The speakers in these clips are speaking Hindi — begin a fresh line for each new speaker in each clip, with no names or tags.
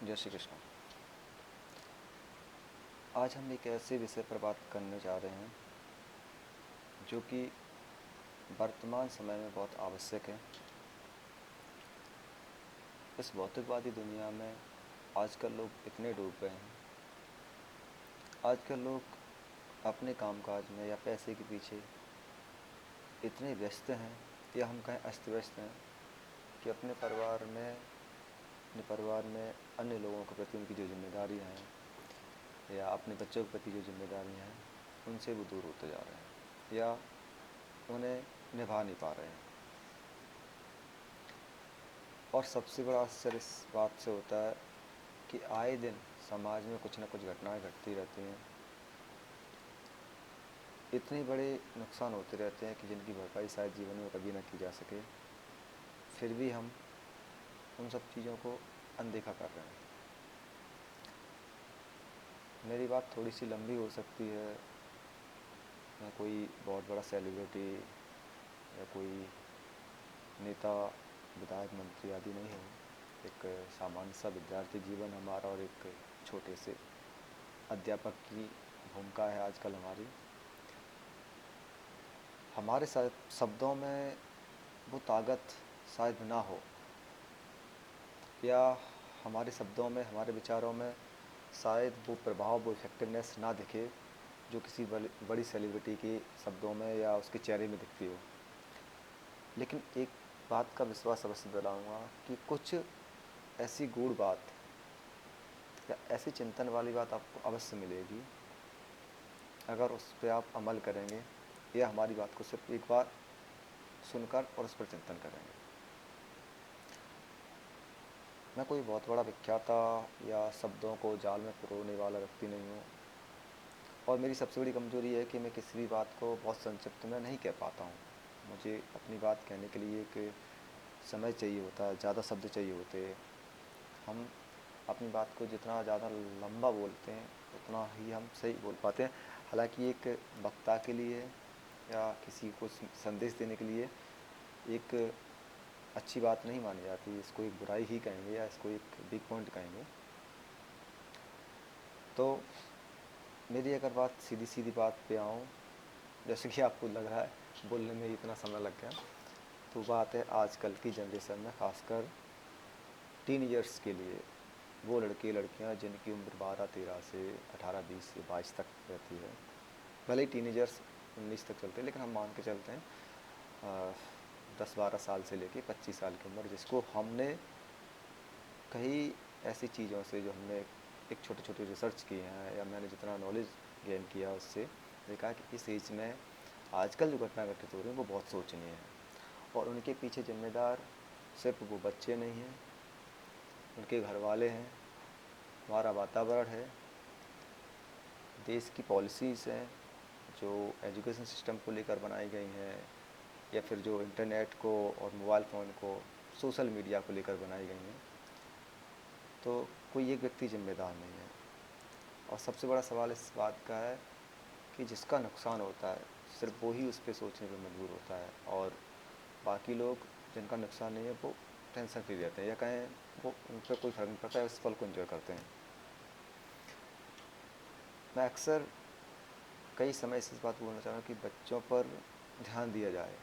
जय श्री कृष्ण। आज हम एक ऐसे विषय पर बात करने जा रहे हैं जो कि वर्तमान समय में बहुत आवश्यक है। इस भौतिकवादी दुनिया में आजकल लोग इतने डूब गए हैं, आजकल लोग अपने कामकाज में या पैसे के पीछे इतने व्यस्त हैं या हम कहें अस्त व्यस्त हैं कि अपने परिवार में अन्य लोगों के प्रति उनकी जो जिम्मेदारियां हैं या अपने बच्चों के प्रति जो जिम्मेदारियां हैं उनसे वो दूर होते जा रहे हैं या उन्हें निभा नहीं पा रहे हैं। और सबसे बड़ा आश्चर्य इस बात से होता है कि आए दिन समाज में कुछ न कुछ घटनाएं घटती रहती हैं, इतने बड़े नुकसान होते रहते हैं कि जिनकी भरपाई शायद जीवन में कभी ना की जा सके, फिर भी हम उन सब चीज़ों को अनदेखा कर रहे हैं। मेरी बात थोड़ी सी लंबी हो सकती है। मैं कोई बहुत बड़ा सेलिब्रिटी या कोई नेता, विधायक, मंत्री आदि नहीं हूँ। एक सामान्य सा विद्यार्थी जीवन हमारा और एक छोटे से अध्यापक की भूमिका है आजकल हमारी। हमारे शब्दों में वो ताकत शायद ना हो या हमारे शब्दों में, हमारे विचारों में शायद वो प्रभाव, वो इफेक्टिवनेस ना दिखे जो किसी बड़ी सेलिब्रिटी के शब्दों में या उसके चेहरे में दिखती हो। लेकिन एक बात का विश्वास अवश्य दिलाऊंगा कि कुछ ऐसी गूढ़ बात या ऐसी चिंतन वाली बात आपको अवश्य मिलेगी अगर उस पर आप अमल करेंगे या हमारी बात को सिर्फ एक बार सुनकर और उस पर चिंतन करेंगे। मैं कोई बहुत बड़ा विख्याता या शब्दों को जाल में पिरोने वाला व्यक्ति नहीं हूँ, और मेरी सबसे बड़ी कमज़ोरी है कि मैं किसी भी बात को बहुत संक्षिप्त में नहीं कह पाता हूँ। मुझे अपनी बात कहने के लिए एक समय चाहिए होता है, ज़्यादा शब्द चाहिए होते हैं। हम अपनी बात को जितना ज़्यादा लंबा बोलते हैं उतना ही हम सही बोल पाते हैं। हालांकि एक वक्ता के लिए या किसी को संदेश देने के लिए एक अच्छी बात नहीं मानी जाती, इसको एक बुराई ही कहेंगे या इसको एक वीक पॉइंट कहेंगे। तो मेरी अगर बात सीधी सीधी बात पे आऊँ, जैसे कि आपको लग रहा है बोलने में इतना समय लग गया, तो बात है आजकल की जनरेशन में, ख़ासकर टीनेजर्स के लिए। वो लड़के लड़कियां जिनकी उम्र 12-13 से 18-20 से 22 तक रहती है। भले ही टीनेजर्स 19 तक चलते हैं, लेकिन हम मान के चलते हैं 10-12 साल से लेके 25 साल की उम्र, जिसको हमने कई ऐसी चीज़ों से, जो हमने एक छोटे छोटे रिसर्च किए हैं या मैंने जितना नॉलेज गेन किया उससे देखा कि इस एज में आजकल जो घटना घटित हो रही हैं वो बहुत सोचनीय है। और उनके पीछे जिम्मेदार सिर्फ वो बच्चे नहीं हैं, उनके घर वाले हैं, हमारा वातावरण है, देश की पॉलिसीज़ हैं जो एजुकेशन सिस्टम को लेकर बनाई गई हैं, या फिर जो इंटरनेट को और मोबाइल फ़ोन को, सोशल मीडिया को लेकर बनाई गई हैं। तो कोई एक व्यक्ति जिम्मेदार नहीं है। और सबसे बड़ा सवाल इस बात का है कि जिसका नुकसान होता है सिर्फ वो ही उस पर सोचने पर मजबूर होता है, और बाकी लोग जिनका नुकसान नहीं है वो टेंशन फ्री रहते हैं, या कहें वो उन पर कोई फ़र्क नहीं पड़ता है, उस पल को एंजॉय करते हैं। मैं अक्सर कई समय से इस बात को बोलना चाह रहा हूँ कि बच्चों पर ध्यान दिया जाए,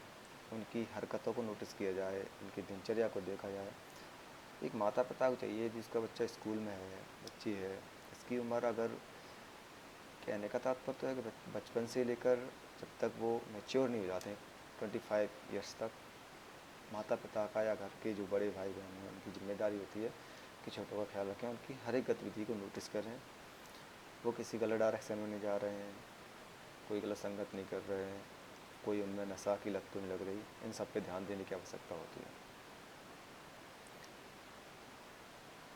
उनकी हरकतों को नोटिस किया जाए, उनकी दिनचर्या को देखा जाए। एक माता पिता को चाहिए जिसका बच्चा स्कूल में है, बच्ची है, इसकी उम्र, अगर कहने का तात्पर्य तो है कि बचपन से लेकर जब तक वो मैच्योर नहीं हो जाते हैं 25 ईयर्स तक, माता पिता का या घर के जो बड़े भाई बहन हैं उनकी जिम्मेदारी होती है कि छोटों का ख्याल रखें, उनकी हर एक गतिविधि को नोटिस करें। वो किसी गलत डायरेक्शन में नहीं जा रहे हैं, कोई गलत संगत नहीं कर रहे हैं, कोई उनमें नशा की लत तो नहीं लग रही। इन सब पे ध्यान देने की आवश्यकता होती है।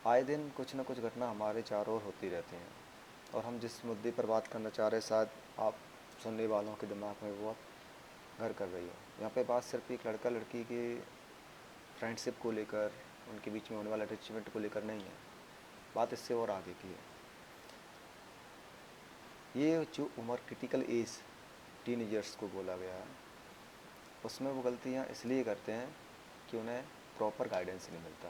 आए दिन कुछ न कुछ घटना हमारे चारों ओर होती रहती हैं, और हम जिस मुद्दे पर बात करना चाह रहे हैं शायद आप सुनने वालों के दिमाग में वो अब घर कर रही हो। यहाँ पे बात सिर्फ एक लड़का लड़की के फ्रेंडशिप को लेकर, उनके बीच में होने वाला अटैचमेंट को लेकर नहीं है, बात इससे और आगे की है। ये जो उम्र, क्रिटिकल एज टीनेजर्स को बोला गया है, उसमें वो गलतियाँ इसलिए करते हैं कि उन्हें प्रॉपर गाइडेंस नहीं मिलता।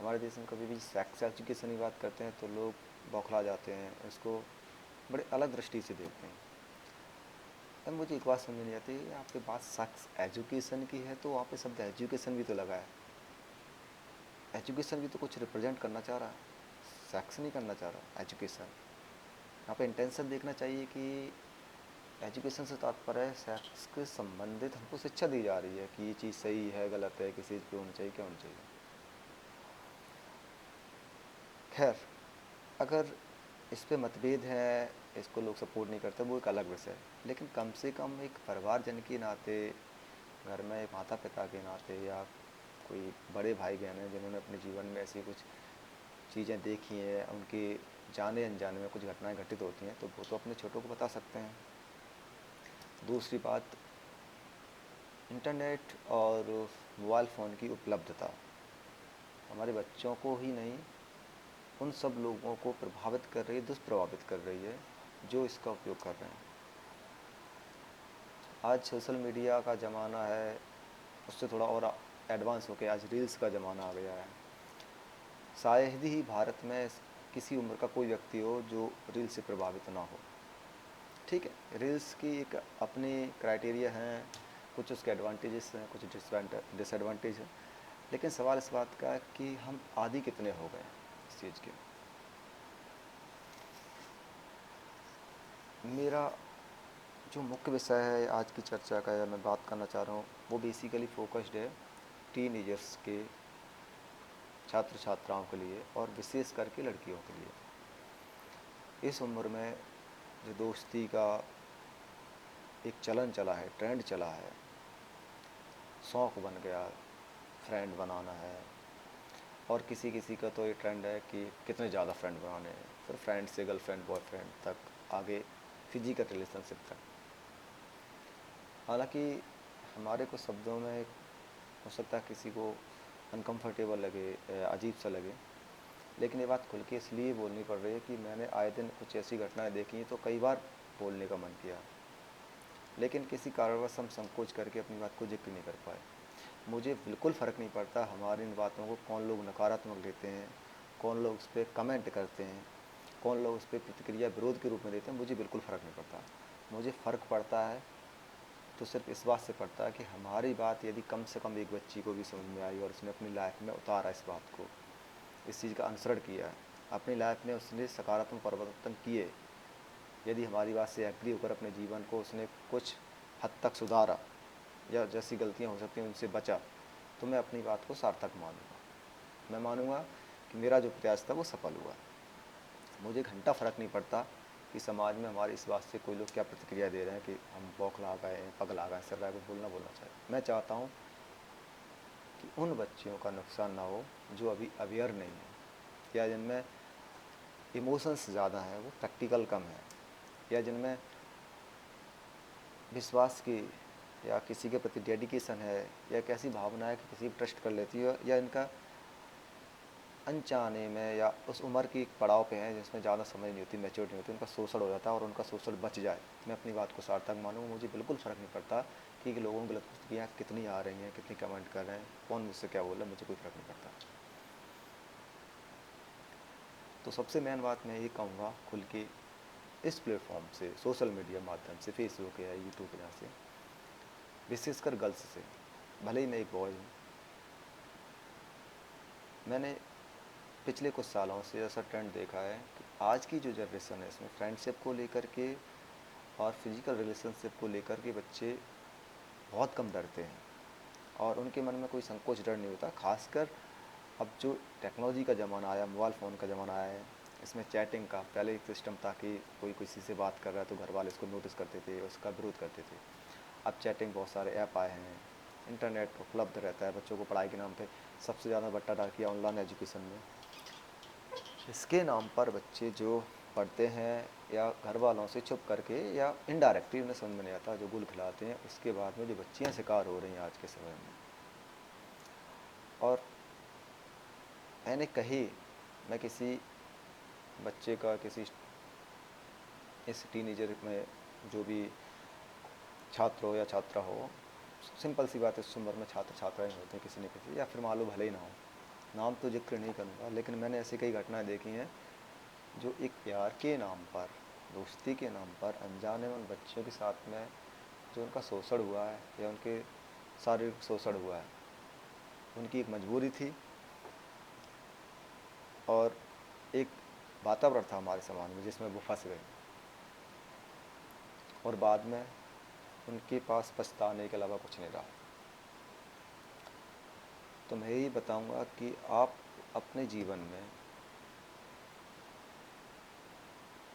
हमारे देश में कभी भी सेक्स एजुकेशन की बात करते हैं तो लोग बौखला जाते हैं, इसको बड़े अलग दृष्टि से देखते हैं। अब मुझे एक बात समझ नहीं आती, आपके पास सेक्स एजुकेशन की है तो वहाँ पे शब्द एजुकेशन भी तो लगा है। एजुकेशन भी तो कुछ रिप्रेजेंट करना चाह रहा है, सेक्स नहीं करना चाह रहा। एजुकेशन यहाँ पे इंटेंशन देखना चाहिए कि एजुकेशन से तात्पर्य है सेक्स के संबंधित हमको शिक्षा दी जा रही है कि ये चीज़ सही है, गलत है, किस चीज़ पे होनी चाहिए, क्या होनी चाहिए। खैर, अगर इस पे मतभेद है, इसको लोग सपोर्ट नहीं करते, वो एक अलग विषय है। लेकिन कम से कम एक परिवारजन के नाते, घर में माता पिता के नाते, या कोई बड़े भाई बहन हैं जिन्होंने अपने जीवन में ऐसी कुछ चीज़ें देखी हैं, उनके जाने अनजाने में कुछ घटनाएं घटित होती हैं, तो वो तो अपने छोटों को बता सकते हैं। दूसरी बात, इंटरनेट और मोबाइल फ़ोन की उपलब्धता हमारे बच्चों को ही नहीं, उन सब लोगों को प्रभावित कर रही है, दुष्प्रभावित कर रही है जो इसका उपयोग कर रहे हैं। आज सोशल मीडिया का ज़माना है, उससे थोड़ा और एडवांस होकर आज रील्स का ज़माना आ गया है। शायद ही भारत में किसी उम्र का कोई व्यक्ति हो जो रील्स से प्रभावित ना हो। ठीक है, रील्स की एक अपनी क्राइटेरिया हैं, कुछ उसके एडवांटेजेस हैं, कुछ डिसएडवांटेज हैं, लेकिन सवाल इस बात का है कि हम आदी कितने हो गए इस चीज़ के। मेरा जो मुख्य विषय है आज की चर्चा का, या मैं बात करना चाह रहा हूँ, वो बेसिकली फोकस्ड है टीनेजर्स के, छात्र छात्राओं के लिए, और विशेष करके लड़कियों के लिए। इस उम्र में जो दोस्ती का एक चलन चला है, ट्रेंड चला है, शौक़ बन गया, फ्रेंड बनाना है, और किसी किसी का तो ये ट्रेंड है कि कितने ज़्यादा फ्रेंड बनाने हैं, फिर फ्रेंड से गर्लफ्रेंड बॉयफ्रेंड तक, आगे फिजिकल रिलेशनशिप तक। हालांकि हमारे कुछ शब्दों में हो सकता है किसी को अनकंफर्टेबल लगे, अजीब सा लगे, लेकिन ये बात खुल के इसलिए बोलनी पड़ रही है कि मैंने आए दिन कुछ ऐसी घटनाएं देखी हैं तो कई बार बोलने का मन किया, लेकिन किसी कारणवश हम संकोच करके अपनी बात को जिक्र नहीं कर पाए। मुझे बिल्कुल फ़र्क नहीं पड़ता हमारी इन बातों को कौन लोग नकारात्मक लेते हैं, कौन लोग उस पर कमेंट करते हैं, कौन लोग उस पर प्रतिक्रिया विरोध के रूप में देते हैं, मुझे बिल्कुल फ़र्क नहीं पड़ता। मुझे फ़र्क पड़ता है तो सिर्फ इस बात से पड़ता है कि हमारी बात यदि कम से कम एक बच्ची को भी समझ में आई और उसने अपनी लाइफ में उतारा इस बात को, इस चीज़ का अनुसरण किया है, अपनी लाइफ में उसने सकारात्मक परिवर्तन किए, यदि हमारी बात से एग्री होकर अपने जीवन को उसने कुछ हद तक सुधारा, या जैसी गलतियां हो सकती हैं उनसे बचा, तो मैं अपनी बात को सार्थक मानूंगा। मैं मानूंगा कि मेरा जो प्रयास था वो सफल हुआ। मुझे घंटा फ़र्क नहीं पड़ता कि समाज में हमारी इस बात से कोई लोग क्या प्रतिक्रिया दे रहे हैं कि हम बौखला गए हैं, पगला गए, सिर कुछ बोलना चाहिए। मैं चाहता हूँ कि उन बच्चियों का नुकसान ना हो जो अभी अवेयर नहीं है, या जिनमें इमोशंस ज़्यादा हैं, वो प्रैक्टिकल कम है, या जिनमें विश्वास की या किसी के प्रति डेडिकेशन है, या एक ऐसी भावना है कि किसी पर ट्रस्ट कर लेती है, या इनका अनजाने में या उस उम्र की एक पड़ाव पे हैं जिसमें ज़्यादा समझ नहीं होती, मैच्योरिटी नहीं होती, उनका शोषण हो जाता है और उनका शोषण बच जाए, मैं अपनी बात को सार्थक मानूँ। मुझे बिल्कुल फ़र्क नहीं पड़ता कि लोगों की गलत प्रतिक्रिया कितनी आ रही हैं, कितनी कमेंट कर रहे हैं, कौन मुझसे क्या बोल रहा है, मुझे कोई फ़र्क नहीं पड़ता। तो सबसे मेन बात मैं ये कहूँगा खुल के, इस प्लेटफॉर्म से, सोशल मीडिया माध्यम से, फेसबुक या यूट्यूब यहाँ से, विशेषकर गर्ल्स से, भले ही मैं एक बॉय हूँ, मैंने पिछले कुछ सालों से ऐसा ट्रेंड देखा है कि आज की जो जनरेशन है इसमें फ्रेंडशिप को लेकर के और फिजिकल रिलेशनशिप को लेकर के बच्चे बहुत कम डरते हैं, और उनके मन में कोई संकोच, डर नहीं होता। खासकर अब जो टेक्नोलॉजी का ज़माना आया, मोबाइल फ़ोन का ज़माना आया है, इसमें चैटिंग का पहले एक सिस्टम था कि कोई किसी से बात कर रहा है तो घर वाले इसको नोटिस करते थे, उसका विरोध करते थे। अब चैटिंग बहुत सारे ऐप आए हैं, इंटरनेट उपलब्ध रहता है बच्चों को पढ़ाई के नाम पे। सबसे ज़्यादा बट्टा डाल किया ऑनलाइन एजुकेशन में। इसके नाम पर बच्चे जो पढ़ते हैं, या घर वालों से छुप करके या इनडायरेक्टली, उन्हें समझ में नहीं आता, जो गुल खिलाते हैं, उसके बाद में जो बच्चियाँ शिकार हो रही हैं आज के समय में। और मैंने कही, मैं किसी बच्चे का, किसी इस टीनेजर में जो भी छात्र हो या छात्रा हो, सिंपल सी बात है, इस उम्र में छात्र छात्राएँ होते हैं किसी न किसी, या फिर मान लो भले ही ना हो, नाम तो जिक्र नहीं करूँगा, लेकिन मैंने ऐसी कई घटनाएं देखी हैं जो एक प्यार के नाम पर, दोस्ती के नाम पर अनजाने में उन बच्चों के साथ में जो उनका शोषण हुआ है या उनके शारीरिक शोषण हुआ है, उनकी एक मजबूरी थी और एक वातावरण था हमारे समाज में जिसमें वो फंस गए और बाद में उनके पास पछताने के अलावा कुछ नहीं रहा। तो मैं यही बताऊंगा कि आप अपने जीवन में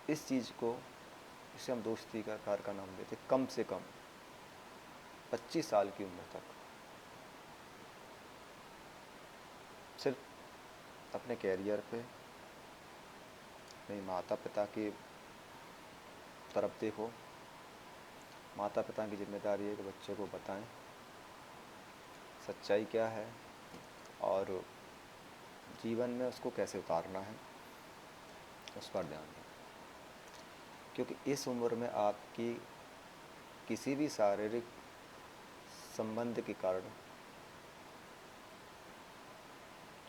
इस चीज़ को, इसे हम दोस्ती का कार्य का नाम देते, कम से कम 25 साल की उम्र तक सिर्फ अपने कैरियर पे, अपने माता पिता की तरफ देखो। माता पिता की जिम्मेदारी है कि बच्चों को बताएं सच्चाई क्या है और जीवन में उसको कैसे उतारना है, उस पर ध्यान दें। क्योंकि इस उम्र में आपकी किसी भी शारीरिक संबंध के कारण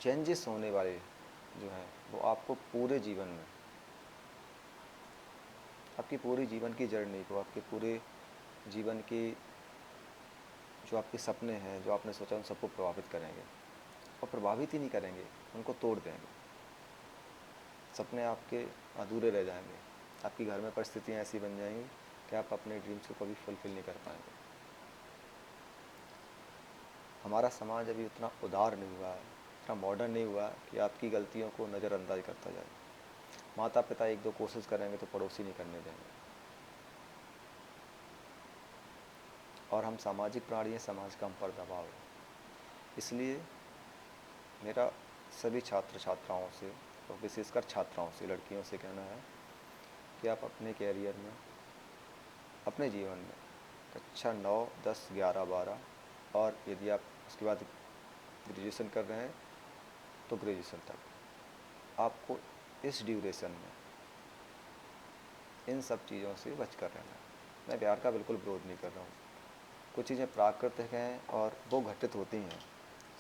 चेंजेस होने वाले जो हैं वो आपको पूरे जीवन में, आपकी पूरी जीवन की जर्नी को, आपके पूरे जीवन की जो आपके सपने हैं, जो आपने सोचा, उन सबको प्रभावित करेंगे। और प्रभावित ही नहीं करेंगे, उनको तोड़ देंगे। सपने आपके अधूरे रह जाएंगे। आपकी घर में परिस्थितियाँ ऐसी बन जाएंगी कि आप अपने ड्रीम्स को कभी फुलफिल नहीं कर पाएंगे। हमारा समाज अभी उतना उदार नहीं हुआ है, इतना मॉडर्न नहीं हुआ कि आपकी गलतियों को नज़रअंदाज करता जाए। माता पिता एक दो कोशिश करेंगे तो पड़ोसी नहीं करने देंगे। और हम सामाजिक प्राणी हैं, समाज का हम पर दबाव है। इसलिए मेरा सभी छात्र छात्राओं से और विशेषकर छात्राओं से, लड़कियों से कहना है कि आप अपने कैरियर में, अपने जीवन में कक्षा 9, 10, 11, 12 और यदि आप उसके बाद ग्रेजुएशन कर रहे हैं तो ग्रेजुएशन तक आपको इस ड्यूरेशन में इन सब चीज़ों से बच कर रहना है। मैं प्यार का बिल्कुल विरोध नहीं कर रहा हूँ। कुछ चीज़ें प्राकृतिक हैं और वो घटित होती हैं,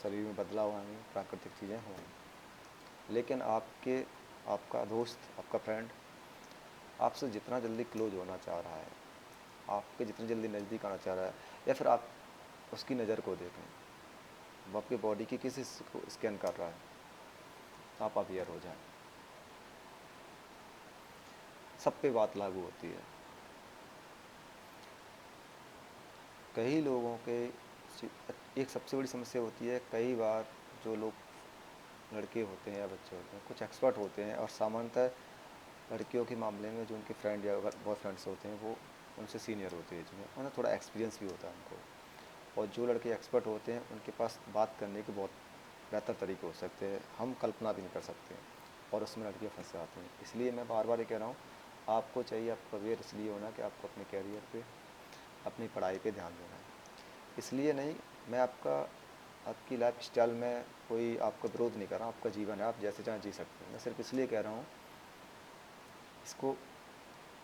शरीर में बदलाव आएंगे, प्राकृतिक चीज़ें होंगी। लेकिन आपका दोस्त, आपका फ्रेंड आपसे जितना जल्दी क्लोज होना चाह रहा है, आपके जितनी जल्दी नज़दीक आना चाह रहा है, या फिर आप उसकी नज़र को देखें, वो आपके बॉडी की किस हिस्से को स्कैन कर रहा है, आप अवेयर हो जाएं। सब पे बात लागू होती है। कई लोगों के एक सबसे बड़ी समस्या होती है, कई बार जो लोग लड़के होते हैं या बच्चे होते हैं कुछ एक्सपर्ट होते हैं, और सामान्यतः लड़कियों के मामले में जो उनके फ्रेंड या बॉयफ्रेंड्स होते हैं वो उनसे सीनियर होते हैं, जिन्हें उन्हें थोड़ा एक्सपीरियंस भी होता है उनको। और जो लड़के एक्सपर्ट होते हैं उनके पास बात करने के बहुत बेहतर तरीके हो सकते हैं, हम कल्पना भी नहीं कर सकते हैं, और उसमें लड़कियाँ फंस जाती हैं। इसलिए मैं बार बार ये कह रहा हूँ, आपको चाहिए, आपको अवेयर इसलिए होना कि आपको अपने कैरियर पे, अपनी पढ़ाई पे ध्यान देना है। इसलिए नहीं, मैं आपकी लाइफ स्टाइल में कोई आपका विरोध नहीं कर रहा हूँ, आपका जीवन है, आप जैसे चाहें जी सकते हैं। मैं सिर्फ इसलिए कह रहा हूँ, इसको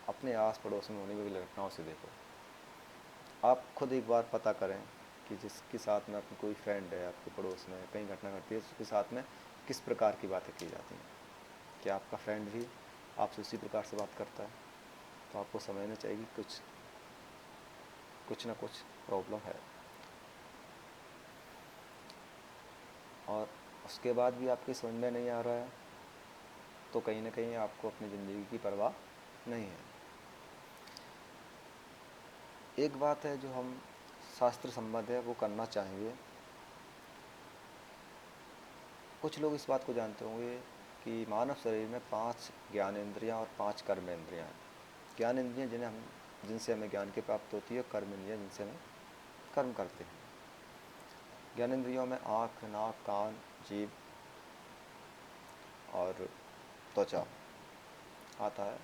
अपने आस पड़ोस में होने वाली घटनाओं से देखो। आप खुद एक बार पता करें कि जिसके साथ में आपकी कोई फ्रेंड है, आपके पड़ोस में कहीं घटना घटती है, उसके साथ में किस प्रकार की बातें की जाती हैं। क्या आपका फ्रेंड भी आपसे उसी प्रकार से बात करता है? तो आपको समझना चाहिए कि कुछ ना कुछ प्रॉब्लम है। और उसके बाद भी आपकी समझ में नहीं आ रहा है तो कहीं ना कहीं आपको अपनी ज़िंदगी की परवाह नहीं है। एक बात है जो हम शास्त्र संबद्ध है वो करना चाहेंगे। कुछ लोग इस बात को जानते होंगे कि मानव शरीर में 5 ज्ञानेंद्रियाँ और 5 कर्मेंद्रियाँ हैं। ज्ञानेंद्रियाँ जिनसे हमें ज्ञान की प्राप्त होती है, कर्मेंद्रियाँ जिनसे हम कर्म करते हैं। ज्ञानेंद्रियों में आँख, नाक, कान, जीभ और त्वचा आता है,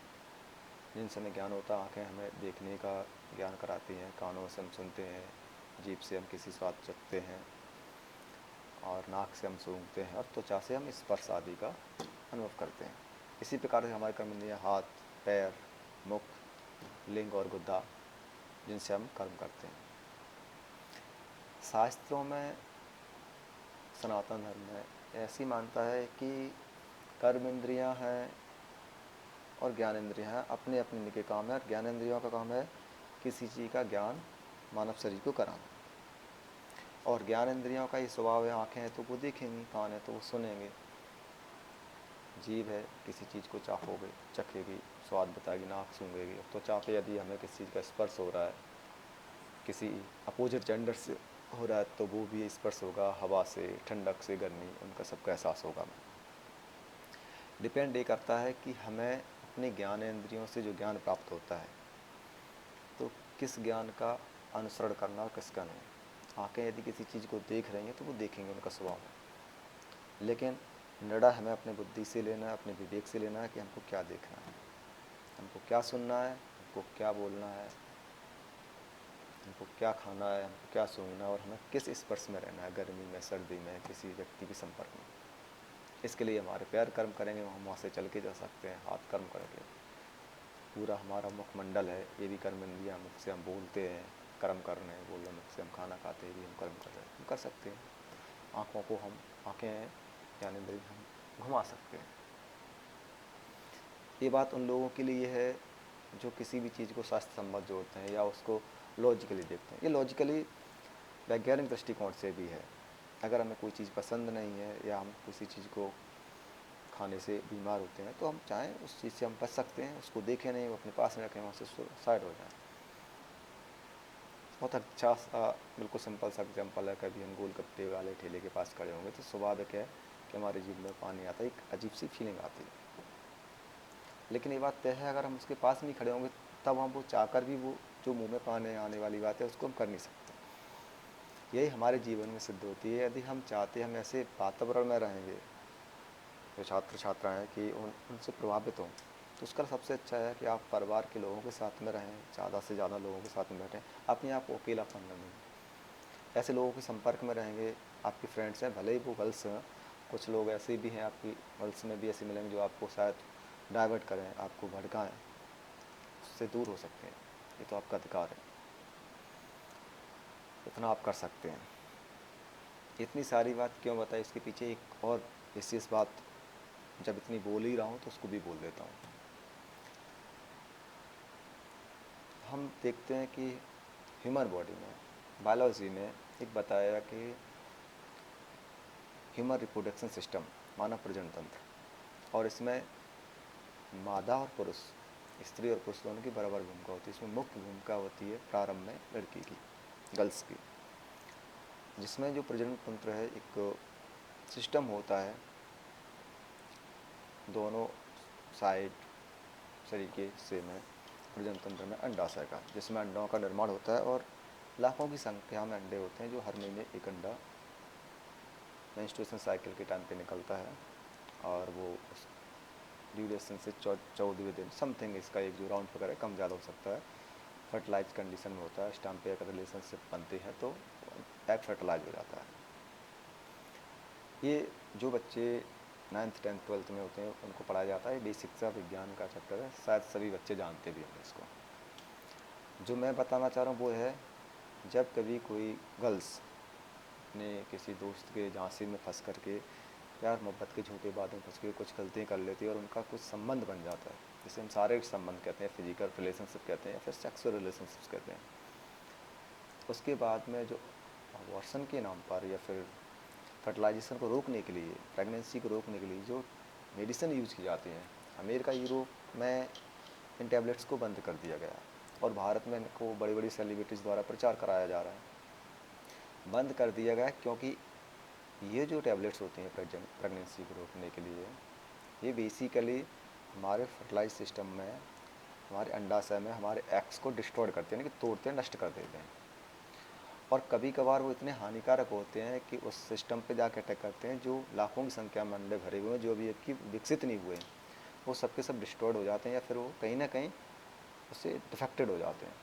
जिनसे हमें ज्ञान होता है। आँखें हमें देखने का ज्ञान कराती हैं, कानों से हम सुनते हैं, जीभ से हम किसी स्वाद चखते हैं, और नाक से हम सूंघते हैं, और त्वचा से हम स्पर्श आदि का अनुभव करते हैं। इसी प्रकार से हमारे कर्मेंद्रियाँ हाथ, पैर, मुख, लिंग और गुद्दा, जिनसे हम कर्म करते हैं। शास्त्रों में, सनातन धर्म में ऐसी मानता है कि कर्म इंद्रियाँ हैं और ज्ञान इंद्रियाँ हैं, अपने अपने इनके काम है। और ज्ञान इंद्रियों का काम है किसी चीज़ का ज्ञान मानव शरीर को कराना, और ज्ञान इंद्रियों का ये स्वभाव है, आँखें हैं तो वो देखेंगी, कान है तो वो सुनेंगे, जीभ है किसी चीज़ को चाहोगे चखेगी, स्वाद बताएगी, नाक सूंघेगी। तो चाहे यदि हमें किसी चीज़ का स्पर्श हो रहा है, किसी अपोजिट जेंडर से हो रहा है, तो वो भी स्पर्श होगा, हवा से, ठंडक से, गर्मी, उनका सबका एहसास होगा। डिपेंड ये करता है कि हमें अपने ज्ञान इंद्रियों से जो ज्ञान प्राप्त होता है तो किस ज्ञान का अनुसरण करना और किसका नहीं। आँखें यदि किसी चीज़ को देख रही हैं तो वो देखेंगे, उनका स्वभाव है, लेकिन निर्णय हमें अपने बुद्धि से लेना है, अपने विवेक से लेना है कि हमको क्या देखना है, हमको क्या सुनना है, हमको क्या बोलना है, हमको क्या खाना है, हमको क्या सूंघना है, और हमें किस स्पर्श में रहना है, गर्मी में, सर्दी में, किसी व्यक्ति के संपर्क में। इसके लिए हमारे पैर कर्म करेंगे, हम वहाँ से चल के जा सकते हैं, हाथ कर्म करेंगे, पूरा हमारा मुखमंडल है ये भी कर्म इंद्रियाँ, मुख से हम बोलते हैं, कर्म कर रहे हैं, बोल रहे हैं, मुख से हम खाना खाते हैं भी हम कर्म कर रहे हैं, हम कर सकते हैं। आँखों को हम, आँखें हैं ज्ञान इंद्रिय, हम घुमा सकते हैं। ये बात उन लोगों के लिए है जो किसी भी चीज़ को शास्त्र सम्मत जोड़ते हैं या उसको लॉजिकली देखते हैं। ये लॉजिकली वैज्ञानिक दृष्टिकोण से भी है। अगर हमें कोई चीज़ पसंद नहीं है या हम किसी चीज़ को खाने से बीमार होते हैं तो हम चाहें उस चीज़ से हम बच सकते हैं, उसको देखें नहीं, वो अपने पास में रखें, वहाँ से साइड हो जाए। बहुत अच्छा सा बिल्कुल सिंपल सा एग्जाम्पल है, कभी हम गोलगप्पे वाले ठेले के पास खड़े होंगे तो स्वाभाविक है कि हमारे जीभ में पानी आता है, एक अजीब सी फीलिंग आती है। लेकिन ये बात तय है, अगर हम उसके पास नहीं खड़े होंगे तब हम वो चाहकर भी वो जो मुंह में पानी आने वाली बात है उसको हम कर नहीं सकते। यही हमारे जीवन में सिद्ध होती है। यदि हम चाहते हम ऐसे वातावरण में रहेंगे, जो छात्र छात्राएँ कि उनसे प्रभावित हों, तो उसका सबसे अच्छा है कि आप परिवार के लोगों के साथ में रहें, ज़्यादा से ज़्यादा लोगों के साथ में बैठें, अपने आप को अकेलापन न दें। ऐसे लोगों के संपर्क में रहेंगे, आपके फ्रेंड्स हैं भले ही वो गर्ल्स हैं, कुछ लोग ऐसे भी हैं आपकी गर्ल्स में भी ऐसे मिलेंगे जो आपको शायद डाइवर्ट करें, आपको भड़काएं, उससे दूर हो सकते हैं। ये तो आपका अधिकार है, इतना आप कर सकते हैं। इतनी सारी बात क्यों बताई, इसके पीछे एक और विशेष बात, जब इतनी बोल ही रहा हूँ तो उसको भी बोल देता हूँ। हम देखते हैं कि ह्यूमन बॉडी में, बायोलॉजी में एक बताया कि ह्यूमन रिप्रोडक्शन सिस्टम, मानव प्रजनन तंत्र, और इसमें मादा और पुरुष, स्त्री और पुरुष दोनों की बराबर भूमिका होती है। इसमें मुख्य भूमिका होती है प्रारंभ में लड़की की, गर्ल्स की, जिसमें जो प्रजनन तंत्र है एक सिस्टम होता है, दोनों साइड शरीर के हिस्से में प्रजनन तंत्र में अंडाशय का, जिसमें अंडों का निर्माण होता है और लाखों की संख्या में अंडे होते हैं, जो हर महीने एक अंडा मेंस्ट्रुएशन साइकिल के टाइम पे निकलता है, और वो उस ड्यूरेशन से 14वें दिन समथिंग इसका एक जो राउंड वगैरह कम ज़्यादा हो सकता है, फर्टिलाइज कंडीशन में होता है। इस टाइम पे अगर रिलेशनशिप बनते हैं तो एग फर्टिलाइज हो जाता है। ये जो बच्चे 9th 10th 12th में होते हैं उनको पढ़ाया जाता है, बेसिक सा विज्ञान का चैप्टर है, शायद सभी बच्चे जानते भी होंगे इसको। जो मैं बताना चाह रहा हूँ वो है, जब कभी कोई गर्ल्स अपने किसी दोस्त के झांसे में फंस करके, प्यार मोहब्बत के झूठे बातों में फंस के कुछ गलतियाँ कर लेती है और उनका कुछ संबंध बन जाता है, जिसे हम शारीरिक संबंध कहते हैं, फिजिकल रिलेशनशिप कहते हैं या फिर सेक्सुअल रिलेशनशिप कहते हैं। उसके बाद में जो अबॉर्शन के नाम पर या फिर फर्टिलाइजेशन को रोकने के लिए, प्रेगनेंसी को रोकने के लिए जो मेडिसिन यूज की जाती हैं, अमेरिका यूरोप में इन टैबलेट्स को बंद कर दिया गया और भारत में इनको बड़ी बड़ी सेलिब्रिटीज़ द्वारा प्रचार कराया जा रहा है। बंद कर दिया गया क्योंकि ये जो टैबलेट्स होती हैं प्रेगनेंसी को रोकने के लिए, ये बेसिकली हमारे फर्टिलाइज सिस्टम में, हमारे अंडाशय में हमारे एग्स को डिस्ट्रॉय करते हैं, यानी कि तोड़ते हैं, नष्ट कर देते हैं। और कभी कभार वो इतने हानिकारक होते हैं कि उस सिस्टम पे जाके अटैक करते हैं, जो लाखों की संख्या में अंडे भरे हुए हैं, जो अभी एक विकसित नहीं हुए, वो सबके सब डिस्ट्रॉयड हो जाते हैं या फिर वो कहीं ना कहीं उससे डिफेक्टेड हो जाते हैं,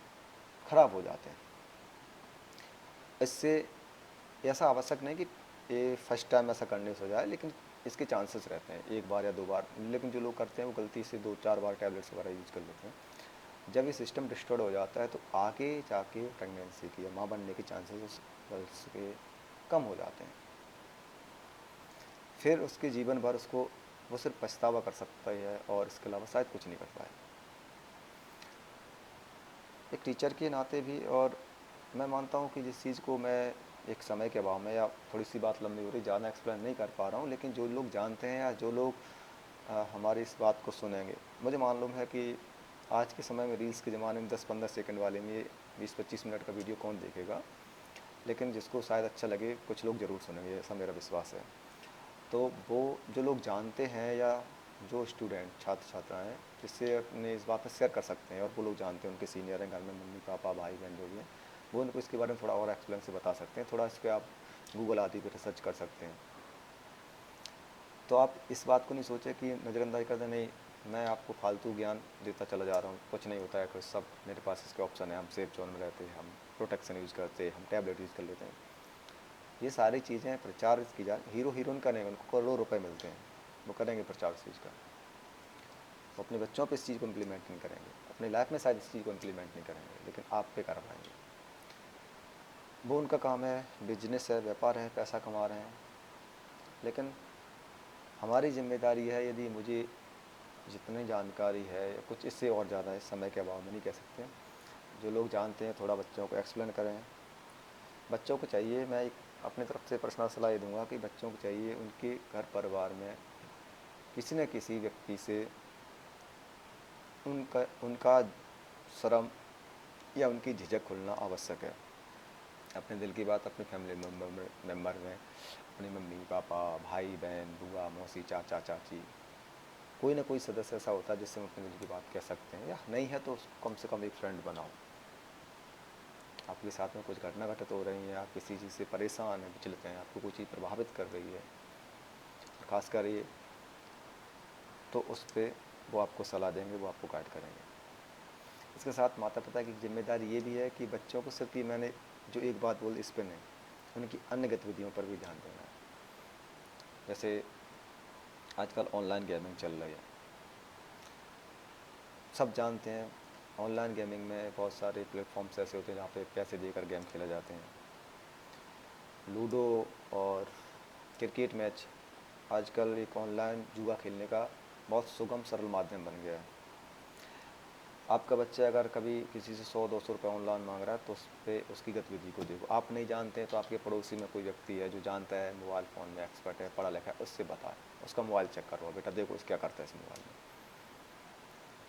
ख़राब हो जाते हैं। इससे ऐसा आवश्यक नहीं कि ये फर्स्ट टाइम ऐसा करने से हो जाए, लेकिन इसके चांसेस रहते हैं एक बार या दो बार, लेकिन जो लोग करते हैं वो गलती से 2-4 बार टैबलेट्स वगैरह यूज़ कर लेते हैं। जब ये सिस्टम डिस्टर्ब हो जाता है तो आगे जाके प्रेगनेंसी की या माँ बनने के चांसेस उस गर्ल्स के कम हो जाते हैं। फिर उसके जीवन भर उसको वो सिर्फ पछतावा कर सकता है और इसके अलावा शायद कुछ नहीं कर पाए। एक टीचर के नाते भी, और मैं मानता हूँ कि जिस चीज़ को मैं एक समय के अभाव में, या थोड़ी सी बात लंबी हो रही, ज़्यादा एक्सप्लेन नहीं कर पा रहा हूँ, लेकिन जो लोग जानते हैं या जो लोग हमारी इस बात को सुनेंगे, मुझे मालूम है कि आज के समय में रील्स के ज़माने में 10-15 सेकंड वाले में ये 20-25 मिनट का वीडियो कौन देखेगा, लेकिन जिसको शायद अच्छा लगे कुछ लोग ज़रूर सुनेंगे, ऐसा मेरा विश्वास है। तो वो जो लोग जानते हैं या जो स्टूडेंट छात्र छात्रा हैं जिससे अपने इस बात में शेयर कर सकते हैं, और वो लोग जानते हैं, उनके सीनियर हैं घर में, मम्मी पापा भाई बहन जो भी हैं, वो उनको इसके बारे में थोड़ा और एक्सप्लेन से बता सकते हैं। थोड़ा इस पर आप गूगल आदि पर रिसर्च कर सकते हैं। तो आप इस बात को नहीं सोचें कि नज़रअंदाज कर दें, नहीं मैं आपको फालतू ज्ञान देता चला जा रहा हूँ, कुछ नहीं होता है, कुछ सब मेरे पास इसके ऑप्शन है, हम सेफ जोन में रहते हैं, हम प्रोटेक्शन यूज़ करते हैं, हम टैबलेट यूज़ कर लेते हैं। ये सारी चीज़ें प्रचार की जाए, हीरो हीरोइन करेंगे, उनको करोड़ों रुपए मिलते हैं, वो करेंगे प्रचार इस चीज़ का, वो अपने बच्चों पे इस चीज़ को इम्प्लीमेंट नहीं करेंगे, अपनी लाइफ में शायद इस चीज़ को इम्प्लीमेंट नहीं करेंगे, लेकिन आप पे कर पाएंगे। वो उनका काम है, बिजनेस है, व्यापार है, पैसा कमा रहे हैं। लेकिन हमारी जिम्मेदारी है, यदि मुझे जितनी जानकारी है या कुछ इससे और ज़्यादा है, समय के अभाव में नहीं कह सकते, जो लोग जानते हैं थोड़ा बच्चों को एक्सप्लेन करें। बच्चों को चाहिए, मैं एक अपनी तरफ से पर्सनल सलाह ये दूंगा कि बच्चों को चाहिए उनके घर परिवार में किसी न किसी व्यक्ति से उनका उनका शर्म या उनकी झिझक खुलना आवश्यक है। अपने दिल की बात अपने फैमिली मेम्बर में, अपनी मम्मी पापा भाई बहन बुआ मौसी चाचा चाची, कोई ना कोई सदस्य ऐसा होता है जिससे हम अपने दिल की बात कह सकते हैं, या नहीं है तो कम से कम एक फ्रेंड बनाओ। आपके साथ में कुछ घटना घटित हो रही है, आप किसी चीज़ से परेशान हैं, विचलित हैं, आपको कोई चीज़ प्रभावित कर रही है, और ख़ासकर ये, तो उस पर वो आपको सलाह देंगे, वो आपको गाइड करेंगे। इसके साथ माता पिता की जिम्मेदारी ये भी है कि बच्चों को सिर्फ, ये मैंने जो एक बात बोली इस पर नहीं, उनकी अन्य गतिविधियों पर भी ध्यान देना है। जैसे आजकल ऑनलाइन गेमिंग चल रही है, सब जानते हैं ऑनलाइन गेमिंग में बहुत सारे प्लेटफॉर्म्स ऐसे होते हैं जहाँ पे पैसे देकर गेम खेले जाते हैं। लूडो और क्रिकेट मैच आजकल एक ऑनलाइन जुआ खेलने का बहुत सुगम सरल माध्यम बन गया है। आपका बच्चा अगर कभी किसी से 100-200 रुपये ऑनलाइन मांग रहा है तो उस पर उसकी गतिविधि को देखो। आप नहीं जानते हैं तो आपके पड़ोसी में कोई व्यक्ति है जो जानता है, मोबाइल फ़ोन में एक्सपर्ट है, पढ़ा लिखा है, उससे बताए, उसका मोबाइल चेक करो, बेटा देखो इस क्या करता है इस मोबाइल में,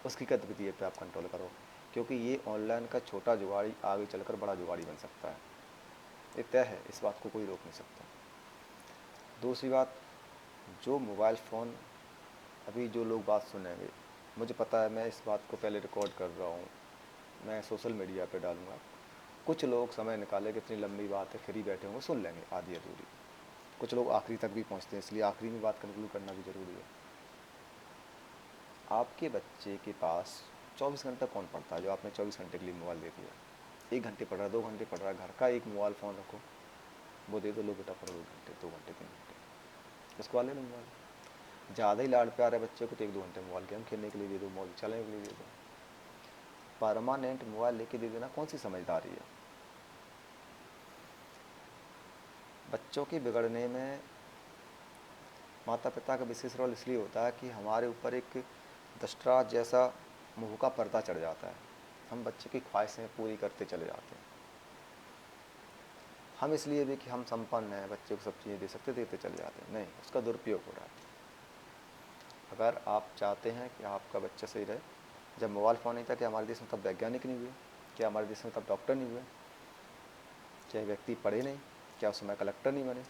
उसकी गतिविधि पे आप कंट्रोल करो, क्योंकि ये ऑनलाइन का छोटा जुगाड़ी आगे चलकर बड़ा जुगाड़ी बन सकता है, ये तय है, इस बात को कोई रोक नहीं सकता। दूसरी बात, जो मोबाइल फ़ोन अभी जो लोग बात सुनेंगे, मुझे पता है, मैं इस बात को पहले रिकॉर्ड कर रहा हूँ, मैं सोशल मीडिया पे डालूँगा, कुछ लोग समय निकाले कि इतनी लंबी बात है, फ्री बैठे होंगे, सुन लेंगे आधी अधूरी, कुछ लोग आखिरी तक भी पहुँचते हैं, इसलिए आखिरी में बात कंक्लूड करना भी ज़रूरी है। आपके बच्चे के पास 24 घंटा कौन पढ़ता है जो आपने 24 घंटे के लिए मोबाइल दे दिया? 1 घंटे पढ़ रहा है, 2 घंटे पढ़ रहा है, घर का एक मोबाइल फ़ोन रखो, वो दे दो, लो बेटा पढ़ो 1 घंटे 2 घंटे 3 घंटे, इसको वाले लो मोबाइल। ज़्यादा ही लाड प्यार है बच्चे को तो 1-2 घंटे मोबाइल गेम खेलने के लिए दे दो, मोबाइल चलाने के लिए दे दो। परमानेंट मोबाइल लेके दे देना कौन सी समझदारी है? बच्चों के बिगड़ने में माता पिता का विशेष रोल इसलिए होता है कि हमारे ऊपर एक दशराज जैसा मुँह का पर्दा चढ़ जाता है, हम बच्चे की ख्वाहिशें पूरी करते चले जाते हैं। हम इसलिए भी कि हम संपन्न हैं, बच्चे को सब चीज़ें दे सकते, देते चले जाते हैं, नहीं, उसका दुरुपयोग हो रहा है। अगर आप चाहते हैं कि आपका बच्चा सही रहे, जब मोबाइल फ़ोन नहीं था क्या हमारे देश में तब वैज्ञानिक नहीं हुए? क्या हमारे देश में तब डॉक्टर नहीं हुए? क्या व्यक्ति पढ़े नहीं? क्या उस समय कलेक्टर नहीं बने?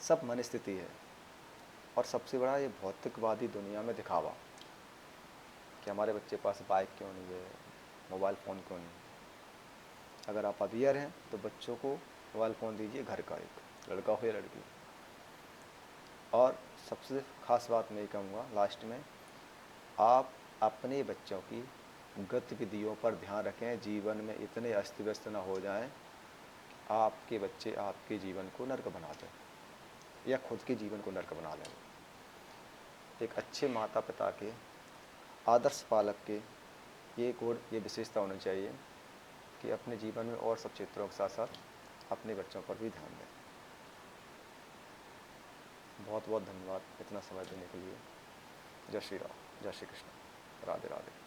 सब मन स्थिति है। और सबसे बड़ा ये भौतिकवादी दुनिया में दिखावा कि हमारे बच्चे के पास बाइक क्यों नहीं है, मोबाइल फ़ोन क्यों नहीं है। अगर आप अवेयर हैं तो बच्चों को मोबाइल फ़ोन दीजिए, घर का एक, लड़का हो या लड़की। और सबसे ख़ास बात मैं ये कहूँगा लास्ट में, आप अपने बच्चों की गतिविधियों पर ध्यान रखें, जीवन में इतने अस्त व्यस्त न हो जाएं आपके बच्चे आपके जीवन को नर्क बना दें या खुद के जीवन को नर्क बना लें। एक अच्छे माता पिता के, आदर्श पालक के ये गुण, ये विशेषता होनी चाहिए कि अपने जीवन में और सब क्षेत्रों के साथ साथ अपने बच्चों पर भी ध्यान दें। बहुत बहुत धन्यवाद इतना समय देने के लिए। जय श्री राम, जय श्री कृष्ण, राधे राधे।